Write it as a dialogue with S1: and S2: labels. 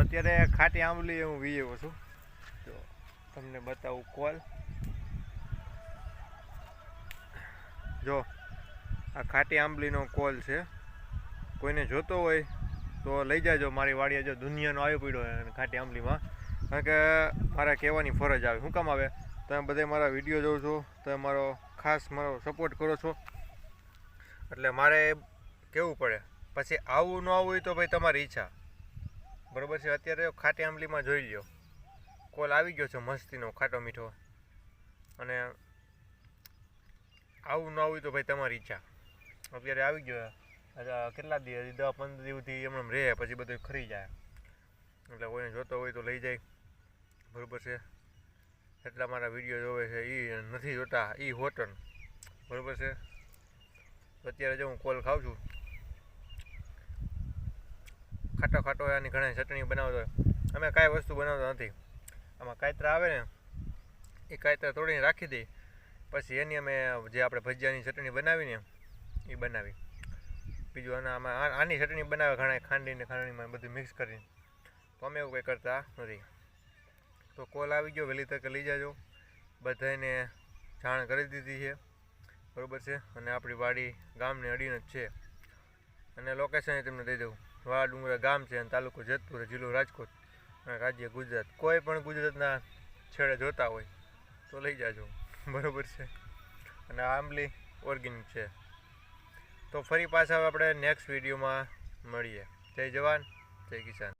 S1: અત્યારે ખાટી આંબલી હું વીએવો છું, તો તમને બતાવું કોલ. જો આ ખાટી આંબલીનો કોલ છે, કોઈને જોતો હોય તો લઈ જાજો મારી વાડીએ. જો દુનિયાનો આવ્યો પડ્યો ખાટી આંબલીમાં, કારણ કે મારે કહેવાની ફરજ આવે. શું કામ આવે? તમે બધા મારા વિડીયો જોવો છો, તમે મારો ખાસ મારો સપોર્ટ કરો છો, એટલે મારે કહેવું પડે. પછી આવું ન આવવું હોય તો ભાઈ તમારી ઈચ્છા, બરાબર છે. અત્યારે ખાટી આંબલીમાં જોઈ લ્યો, કોલ આવી ગયો છે મસ્તીનો ખાટો મીઠો, અને આવું ન આવવું તો ભાઈ તમારી ઈચ્છા. અત્યારે આવી ગયો, કેટલા દિવસ 10-15 દિવસથી એમ રહે, પછી બધું ખરી જાય. એટલે કોઈને જોતો હોય તો લઈ જાય, બરાબર છે. એટલા મારા વિડીયો જોવે છે એ નથી જોતા, એ હોટન, બરાબર છે. અત્યારે જો હું કોલ ખાઉં છું, ખાટો ખાટો હોય. આની ઘણા ચટણી બનાવતો હોય. અમે કાંઈ વસ્તુ બનાવતા નથી. આમાં કાયતરા આવે ને, એ કાયતરા તોડીને રાખી દઈ, પછી એની અમે જે આપણે ભજીયાની ચટણી બનાવીને એ બનાવી. બીજું આમાં આની ચટણી બનાવે ઘણા, ખાંડીમાં બધું મિક્સ કરીને. તો અમે એવું કંઈ કરતા નથી. તો કોલ આવી ગયો, વહેલી તકે લઈ જાજો. બધાને જાણ કરી દીધી છે, બરાબર છે. અને આપણી વાડી ગામને અડીને જ છે, અને લોકેશન તમને દઈ દઉં. વાળા ડુંગરા ગામ છે, અને તાલુકો જેતપુર, જિલ્લો રાજકોટ, અને રાજ્ય ગુજરાત. કોઈ પણ ગુજરાતના છેડે જોતા હોય તો લઈ જાજો, બરાબર છે. અને આંબલી ઓર્ગેનિક છે. તો ફરી પાછા આપણે નેક્સ્ટ વિડીયોમાં મળીએ. જય જવાન, જય કિસાન.